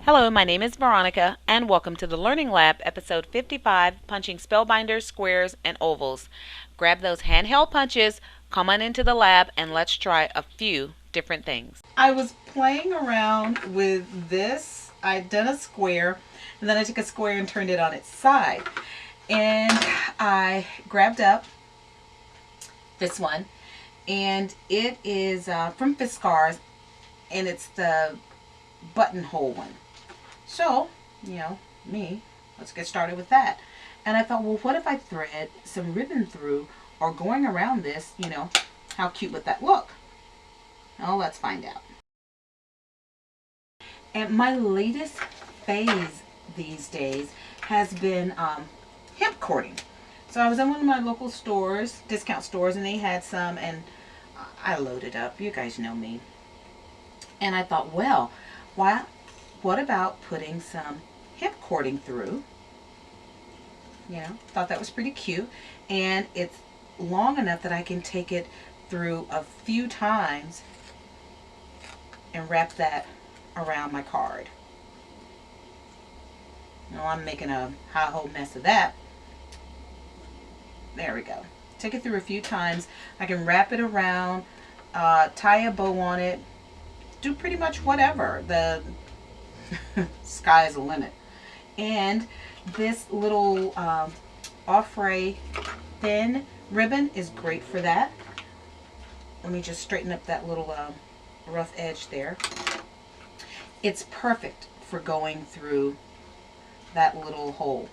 Hello, my name is Veronica, and welcome to the Learning Lab, episode 55, Punching Spellbinders, Squares, and Ovals. Grab those handheld punches, come on into the lab, and let's try a few different things. I was playing around with this. I'd done a square, and then I took a square and turned it on its side. And I grabbed up this one, and it is from Fiskars, and it's the buttonhole one. So, let's get started with that. And I thought, well, what if I thread some ribbon through or going around this, how cute would that look? Oh, let's find out. And my latest phase these days has been hemp cording. So I was in one of my local stores, discount stores, and they had some, and I loaded up. You guys know me. And I thought, well, what about putting some hemp cording through? Thought that was pretty cute. And it's long enough that I can take it through a few times and wrap that around my card. I'm making a whole mess of that. There we go. Take it through a few times. I can wrap it around, tie a bow on it, do pretty much whatever. The sky is the limit. And this little offray thin ribbon is great for that. Let me just straighten up that little rough edge there. It's perfect for going through that little hole.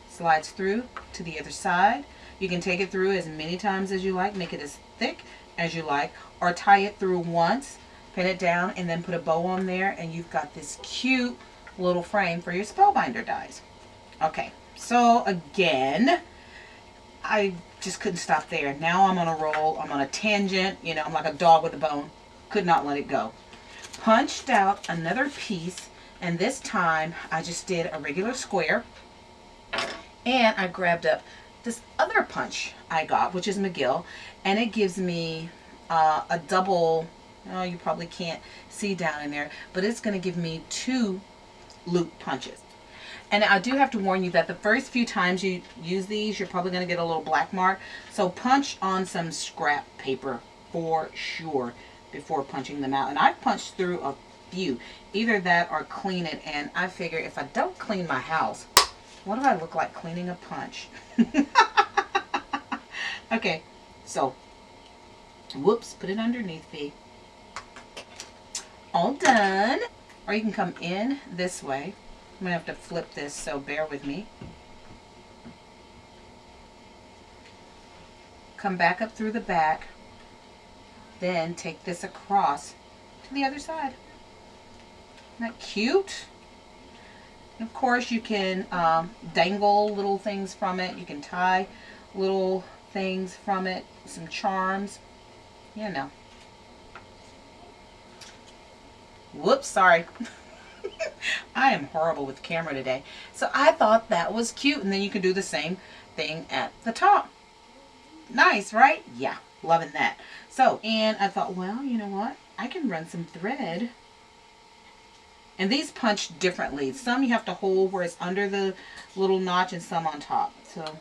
Slides through to the other side. You can take it through as many times as you like, make it as thick as you like, or tie it through once, pin it down, and then put a bow on there, and you've got this cute little frame for your Spellbinder dies. Okay, so again, I just couldn't stop there. Now I'm on a roll. I'm on a tangent. I'm like a dog with a bone. Could not let it go. Punched out another piece, and this time I just did a regular square, and I grabbed up this other punch I got, which is McGill, and it gives me a double. Oh, you probably can't see down in there, but it's going to give me 2 loop punches. And I do have to warn you that the first few times you use these, you're probably going to get a little black mark. So punch on some scrap paper for sure before punching them out. And I've punched through a few. Either that or clean it. And I figure if I don't clean my house, what do I look like cleaning a punch? Okay, so, whoops, put it underneath me. All done. Or you can come in this way. I'm going to have to flip this, so bear with me. Come back up through the back. Then take this across to the other side. Isn't that cute? And of course, you can dangle little things from it. You can tie little things from it. Some charms. Whoops, sorry. I am horrible with the camera today. So I thought that was cute. And then you can do the same thing at the top. Nice, right? Yeah, loving that. So, and I thought, well, you know what? I can run some thread. And these punch differently. Some you have to hold where it's under the little notch and some on top. So,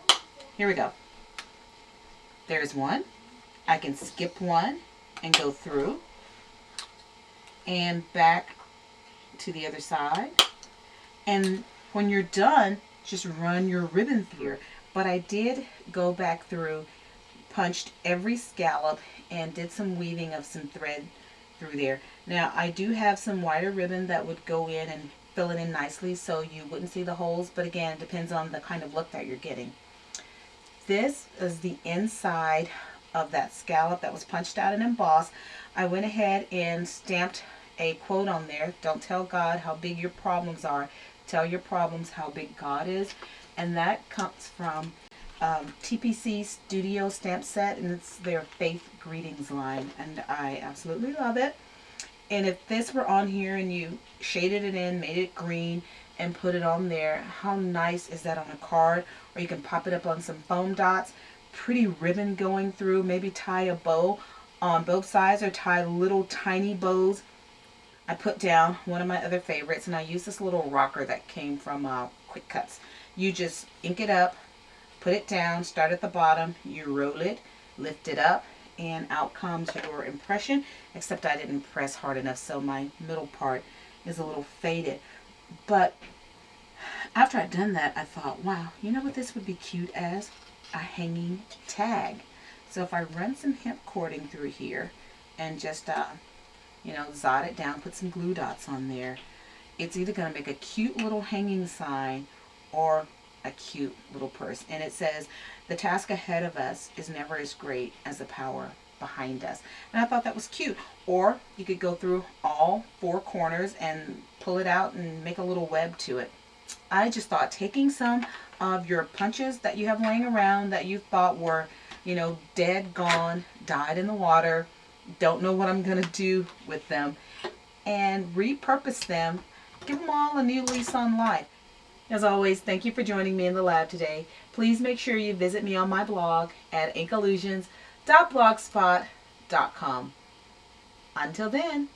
here we go. There's one. I can skip one and go through. And back to the other side. And when you're done, just run your ribbon through. But I did go back through, punched every scallop, and did some weaving of some thread through there. Now I do have some wider ribbon that would go in and fill it in nicely so you wouldn't see the holes, but again, it depends on the kind of look that you're getting. This is the inside of that scallop that was punched out and embossed. I went ahead and stamped a quote on there. Don't tell God how big your problems are. Tell your problems how big God is. And that comes from TPC Studio Stamp Set, and it's their Faith Greetings line. And I absolutely love it. And if this were on here and you shaded it in, made it green, and put it on there, how nice is that on a card? Or you can pop it up on some foam dots. Pretty ribbon going through. Maybe tie a bow on both sides or tie little tiny bows I put down one of my other favorites, and I use this little rocker that came from Quick Cuts. You just ink it up, put it down, start at the bottom, you roll it, lift it up, and out comes your impression, except I didn't press hard enough, so my middle part is a little faded. But after I'd done that, I thought, wow, you know what this would be cute as? A hanging tag. So if I run some hemp cording through here and just, zot it down, put some glue dots on there, it's either going to make a cute little hanging sign or a cute little purse. And it says, the task ahead of us is never as great as the power behind us. And I thought that was cute. Or you could go through all four corners and pull it out and make a little web to it. I just thought taking some of your punches that you have laying around that you thought were, dead, gone, died in the water, don't know what I'm going to do with them, and repurpose them, give them all a new lease on life. As always, thank you for joining me in the lab today. Please make sure you visit me on my blog at inkallusions.blogspot.com. Until then.